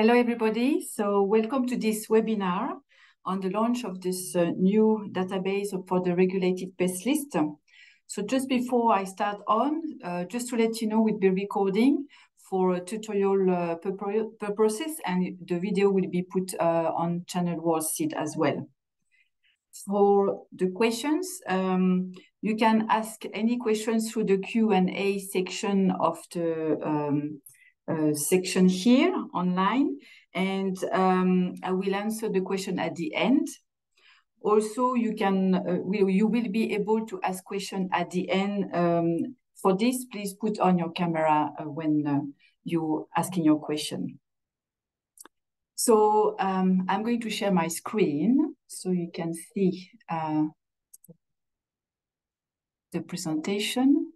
Hello, everybody. So welcome to this webinar on the launch of this new database for the regulated pest list. So just before I start on, just to let you know, we'll be recording for tutorial purposes, and the video will be put on Channel World Seed as well. For the questions, you can ask any questions through the Q&A section of the section here online, and I will answer the question at the end. Also, you will be able to ask questions at the end. For this, please put on your camera when you're asking your question. So I'm going to share my screen so you can see the presentation.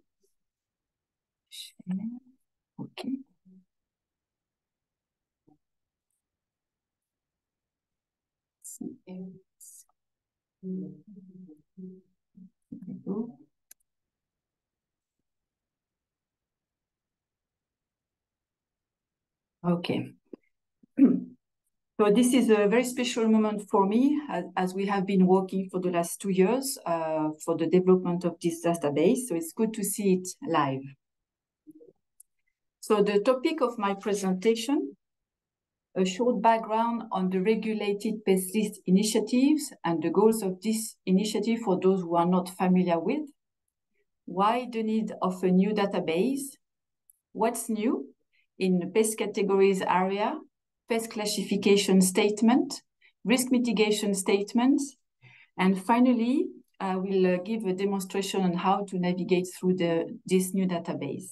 Okay. Okay. So this is a very special moment for me, as we have been working for the last 2 years for the development of this database. So it's good to see it live. So the topic of my presentation, a short background on the Regulated Pest List initiatives and the goals of this initiative for those who are not familiar with. Why the need of a new database? What's new in the pest categories area? Pest classification statement, risk mitigation statements, and finally, I will give a demonstration on how to navigate through this new database.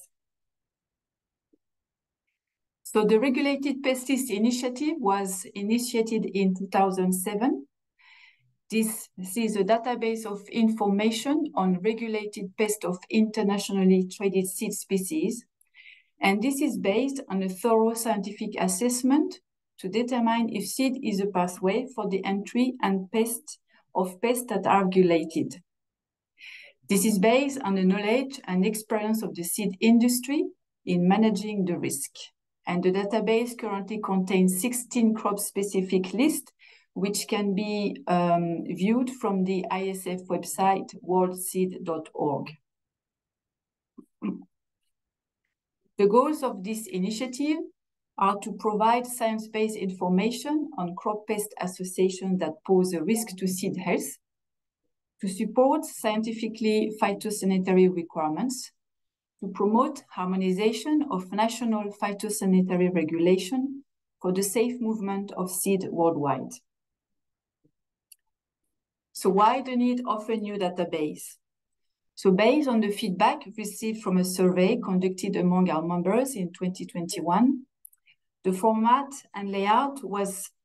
So the Regulated Pest List initiative was initiated in 2007. This is a database of information on regulated pests of internationally traded seed species. And this is based on a thorough scientific assessment to determine if seed is a pathway for the entry and pests that are regulated. This is based on the knowledge and experience of the seed industry in managing the risk. And the database currently contains 16 crop-specific lists, which can be viewed from the ISF website, worldseed.org. The goals of this initiative are to provide science-based information on crop pest associations that pose a risk to seed health, to support scientifically phytosanitary requirements, to promote harmonization of national phytosanitary regulation for the safe movement of seed worldwide. So why the need of a new database? So based on the feedback received from a survey conducted among our members in 2021, the format and layout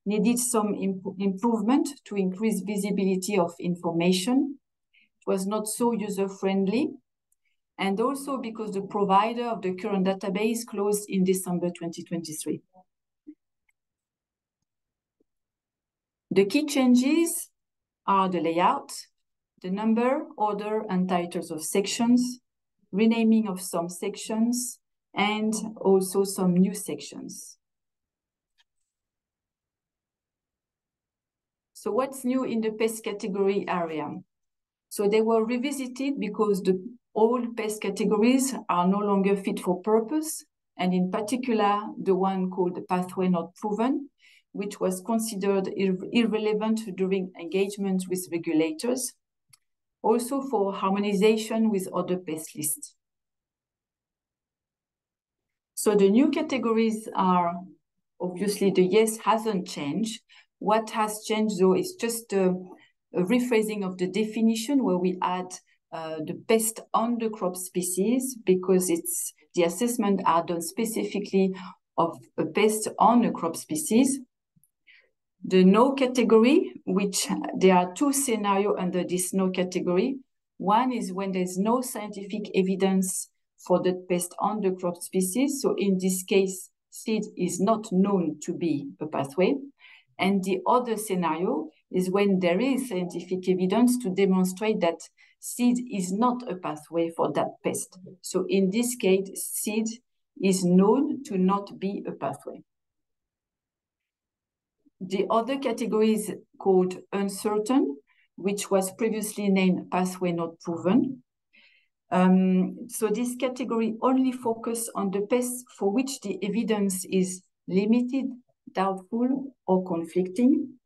needed some improvement to increase visibility of information. It was not so user-friendly, and also because the provider of the current database closed in December 2023. The key changes are the layout, the number, order, and titles of sections, renaming of some sections, and also some new sections. So what's new in the pest category area? So they were revisited because the old pest categories are no longer fit for purpose, and in particular, the one called pathway not proven, which was considered irrelevant during engagement with regulators, also for harmonization with other pest lists. So the new categories are, obviously the yes hasn't changed. What has changed though is just a rephrasing of the definition where we add the pest on the crop species, because it's the assessment are done specifically of a pest on a crop species. The no category, which there are two scenarios under this no category. One is when there's no scientific evidence for the pest on the crop species. So in this case, seed is not known to be a pathway. And the other scenario is when there is scientific evidence to demonstrate that seed is not a pathway for that pest. So in this case, seed is known to not be a pathway. The other category is called uncertain, which was previously named pathway not proven. So this category only focuses on the pests for which the evidence is limited, doubtful, or conflicting.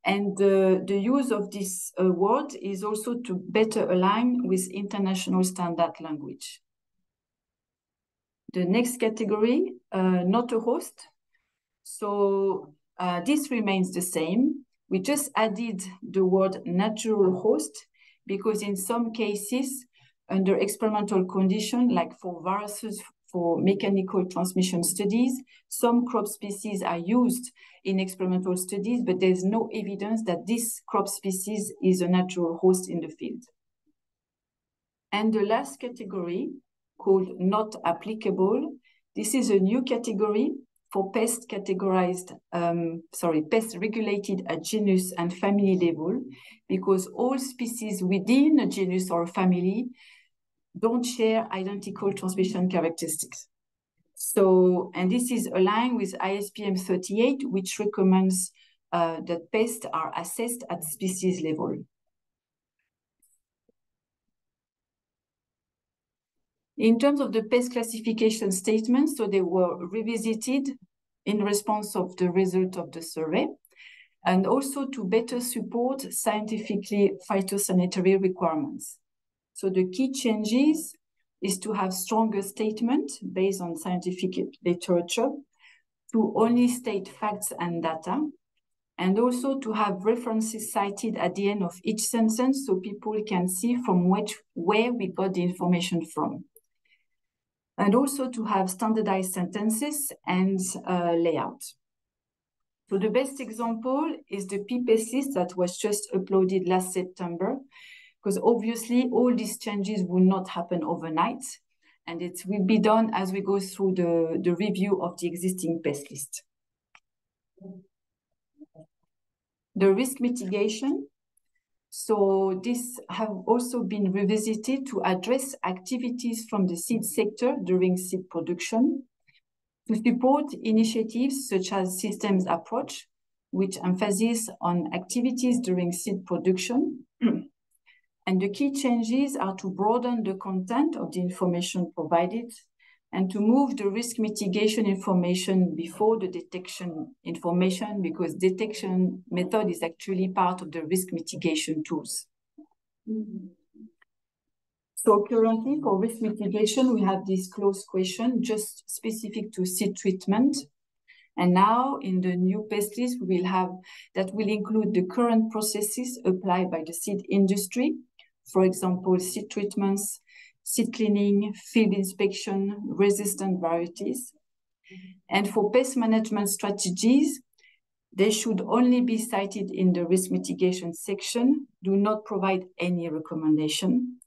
And the use of this word is also to better align with international standard language. The next category, not a host. So this remains the same. We just added the word natural host because in some cases, under experimental conditions, like for viruses, for mechanical transmission studies, some crop species are used in experimental studies, but there's no evidence that this crop species is a natural host in the field. And the last category, called not applicable, this is a new category for pests categorized, pests regulated at genus and family level, because all species within a genus or a family don't share identical transmission characteristics. So, and this is aligned with ISPM 38, which recommends that pests are assessed at species level. In terms of the pest classification statements, so they were revisited in response of the result of the survey, and also to better support scientifically phytosanitary requirements. So the key changes is to have stronger statement based on scientific literature, to only state facts and data, and also to have references cited at the end of each sentence so people can see from where we got the information from. And also to have standardized sentences and layout. So the best example is the pest list that was just uploaded last September, because obviously all these changes will not happen overnight, and it will be done as we go through the review of the existing pest list. The risk mitigation. So this have also been revisited to address activities from the seed sector during seed production, to support initiatives such as systems approach, which emphasizes on activities during seed production. And the key changes are to broaden the content of the information provided and to move the risk mitigation information before the detection information, because detection method is actually part of the risk mitigation tools. So currently for risk mitigation, we have this closed question just specific to seed treatment. And now in the new pest list, we will have that will include the current processes applied by the seed industry. For example, seed treatments, seed cleaning, field inspection, resistant varieties. And for pest management strategies, they should only be cited in the risk mitigation section, do not provide any recommendation.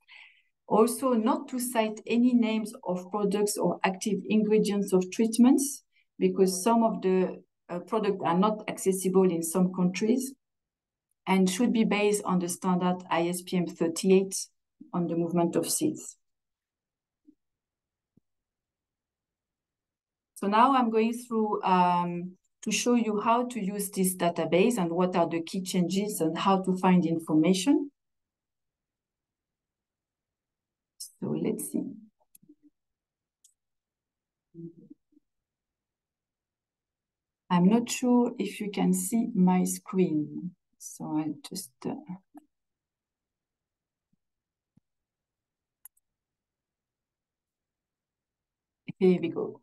Also, not to cite any names of products or active ingredients of treatments, because some of the products are not accessible in some countries. and should be based on the standard ISPM 38 on the movement of seeds. So now I'm going through to show you how to use this database and what are the key changes and how to find information. So let's see. I'm not sure if you can see my screen. So I'll just... Here we go.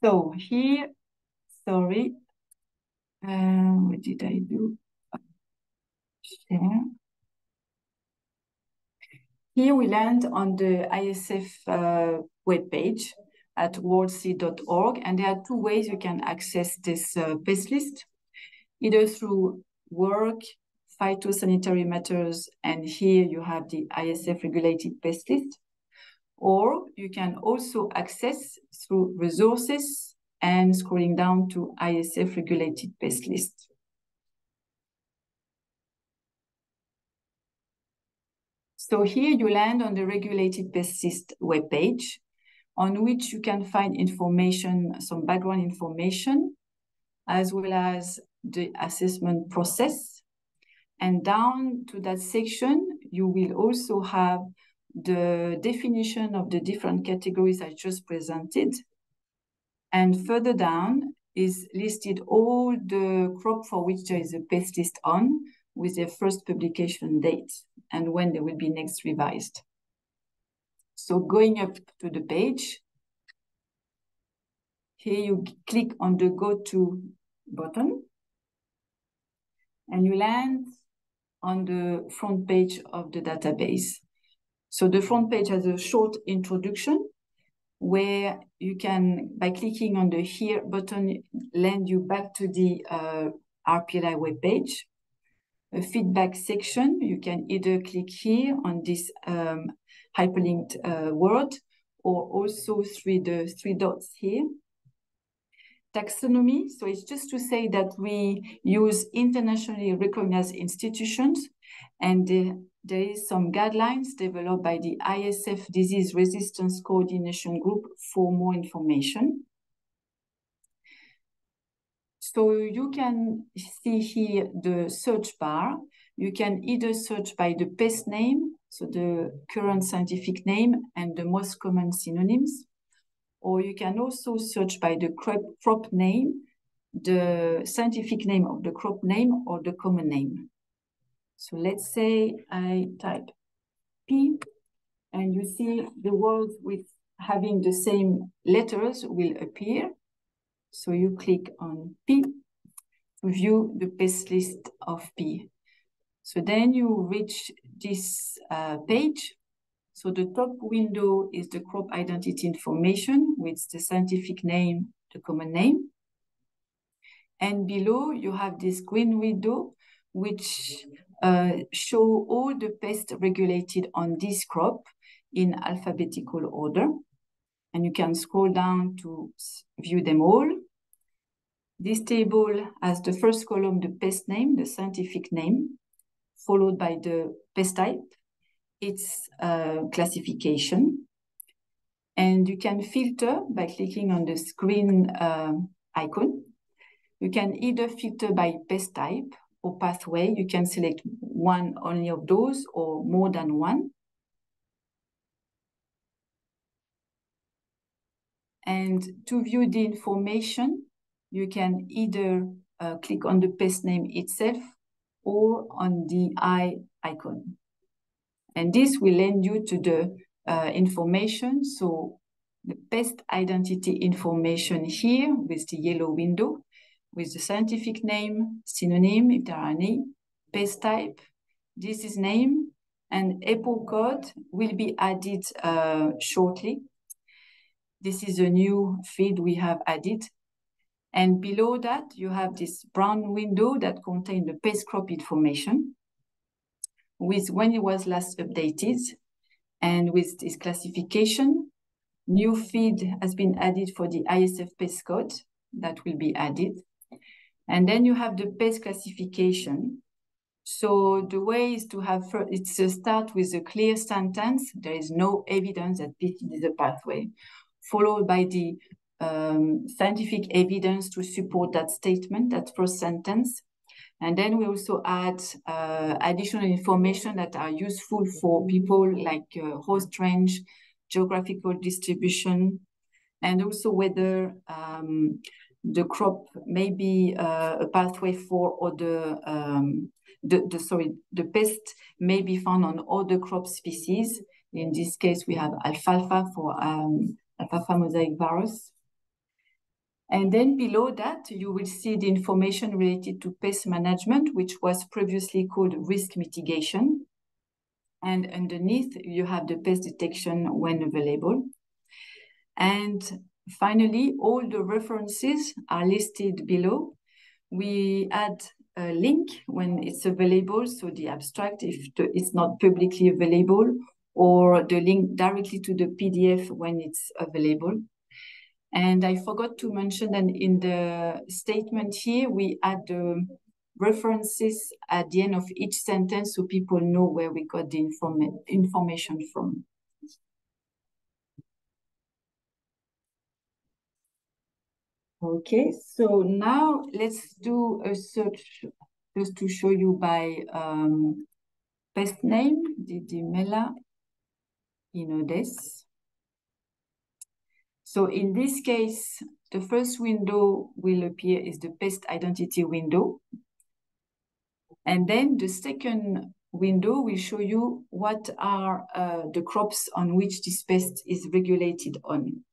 So here, sorry, what did I do? Share. Here we land on the ISF webpage at worldseed.org, and there are two ways you can access this pest list, either through work, phytosanitary matters, and here you have the ISF Regulated Pest List, or you can also access through resources and scrolling down to ISF Regulated Pest List. So here you land on the Regulated Pest List webpage, on which you can find information, some background information, as well as the assessment process. And down to that section, you will also have the definition of the different categories I just presented. And further down is listed all the crop for which there is a pest list on, with their first publication date and when they will be next revised. So going up to the page, here you click on the Go To button, and you land on the front page of the database. So the front page has a short introduction where you can, by clicking on the Here button, land you back to the RPLI webpage. A feedback section, you can either click here on this hyperlinked word, or also through the three dots here. Taxonomy, so it's just to say that we use internationally recognized institutions, and there is some guidelines developed by the ISF Disease Resistance Coordination Group for more information. So you can see here the search bar. You can either search by the pest name, so the current scientific name and the most common synonyms, or you can also search by the crop name, the scientific name of the crop name, or the common name. So let's say I type P, and you see the words with having the same letters will appear. So you click on P to view the pest list of P. So then you reach this page. So the top window is the crop identity information with the scientific name, the common name. And below you have this green window, which show all the pests regulated on this crop in alphabetical order. And you can scroll down to view them all. This table has the first column, the pest name, the scientific name, followed by the pest type, its classification. And you can filter by clicking on the screen icon. You can either filter by pest type or pathway. You can select one only of those or more than one. And to view the information, you can either click on the pest name itself or on the eye icon. And this will lend you to the information. So the pest identity information here with the yellow window, with the scientific name, synonym, if there are any, pest type, disease name, and EPO code will be added shortly. This is a new field we have added. And below that, you have this brown window that contains the pest crop information with when it was last updated and with this classification New field has been added for the ISF pest code that will be added. And then you have the pest classification. So the way is to have, it's a start with a clear sentence. There is no evidence that this is a pathway, followed by the scientific evidence to support that statement, that first sentence. And then we also add additional information that are useful for people like host range, geographical distribution, and also whether the crop may be a pathway for other, the pest may be found on other crop species. In this case, we have alfalfa for alfalfa mosaic virus. And then below that, you will see the information related to pest management, which was previously called risk mitigation. And underneath, you have the pest detection when available. And finally, all the references are listed below. We add a link when it's available, so the abstract if it's not publicly available, or the link directly to the PDF when it's available. And I forgot to mention that in the statement here, we add the references at the end of each sentence so people know where we got the information from. Okay, so now let's do a search just to show you by pest name, Didymela inodes. So in this case, the first window will appear is the pest identity window. And then the second window will show you what are the crops on which this pest is regulated on,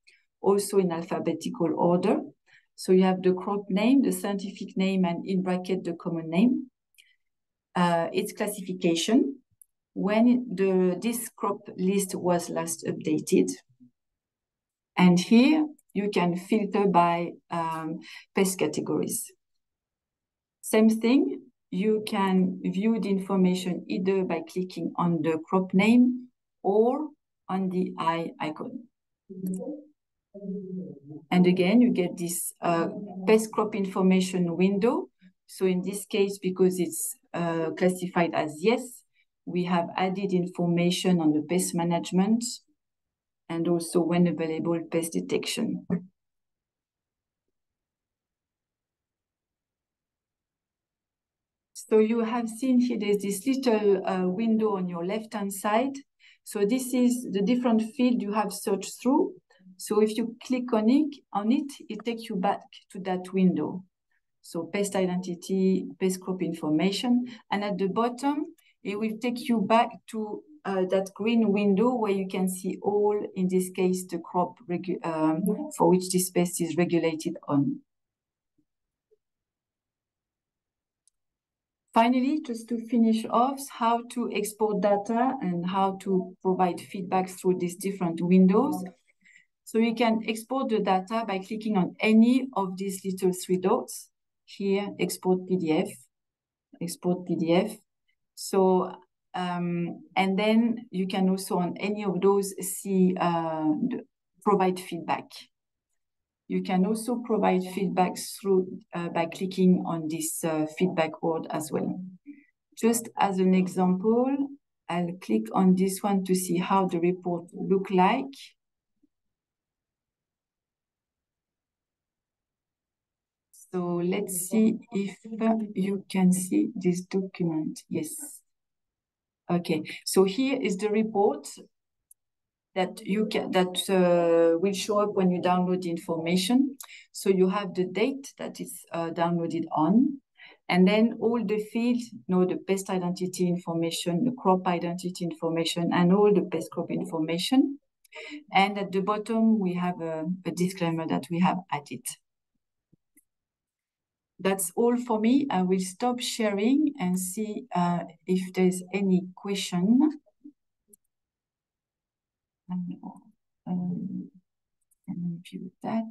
also in alphabetical order. So you have the crop name, the scientific name, and in bracket, the common name. Its classification, when this crop list was last updated. And here you can filter by pest categories. Same thing, you can view the information either by clicking on the crop name or on the eye icon. And again, you get this pest crop information window. So in this case, because it's classified as yes, we have added information on the pest management and also when available pest detection. So you have seen here, there's this little window on your left-hand side. So this is the different field you have searched through. So if you click on it, it takes you back to that window. So pest identity, pest crop information. And at the bottom, it will take you back to that green window where you can see all, in this case, the crop for which this pest is regulated on. Finally, just to finish off, how to export data and how to provide feedback through these different windows. So you can export the data by clicking on any of these little three dots. Here, export PDF, export PDF. So, and then you can also on any of those see, provide feedback. You can also provide feedback through by clicking on this feedback board as well. Just as an example, I'll click on this one to see how the report look like. So let's see if you can see this document. Yes. Okay, so here is the report that will show up when you download the information. So you have the date that is downloaded on, and then all the fields, the pest identity information, the crop identity information, and all the pest crop information. And at the bottom, we have a disclaimer that we have added. That's all for me. I will stop sharing and see if there's any question. And view that.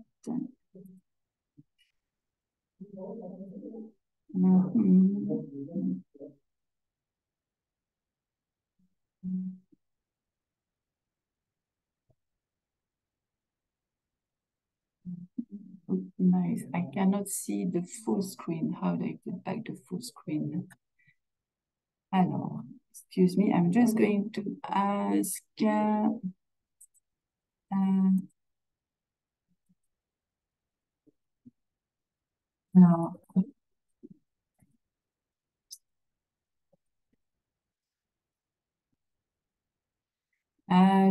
Nice. I cannot see the full screen. How do I put back the full screen? Alors, excuse me, I'm just going to ask. No.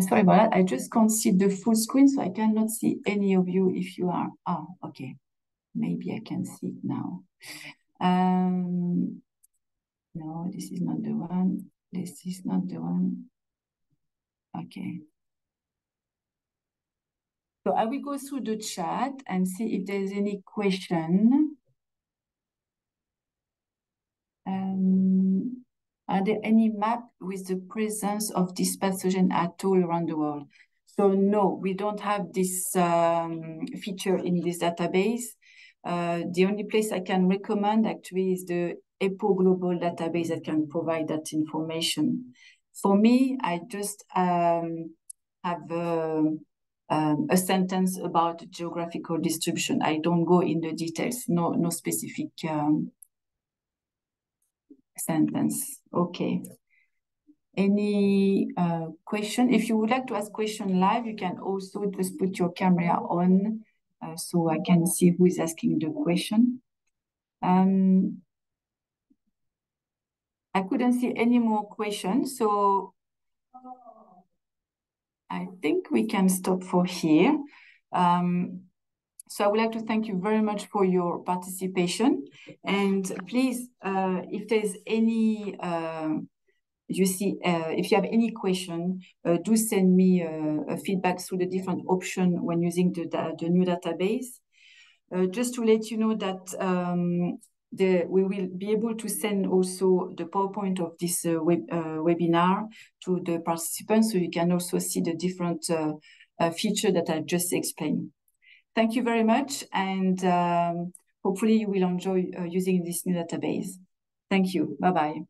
Sorry about that. I just can't see the full screen, so I cannot see any of you if you are. Oh, okay. Maybe I can see it now. No, this is not the one. This is not the one. Okay. So I will go through the chat and see if there's any question. Are there any map with the presence of this pathogen at all around the world? So no, we don't have this feature in this database. The only place I can recommend actually is the EPO Global database that can provide that information. For me, I just have a sentence about geographical distribution. I don't go in the details, no specific sentence. Okay. Any question? If you would like to ask question live, you can also just put your camera on so I can see who is asking the question. I couldn't see any more questions, so I think we can stop for here. So I would like to thank you very much for your participation. And please, if there's any if you have any question, do send me a feedback through the different options when using the new database. Just to let you know that we will be able to send also the PowerPoint of this webinar to the participants, so you can also see the different features that I just explained. Thank you very much, and hopefully you will enjoy using this new database. Thank you. Bye-bye.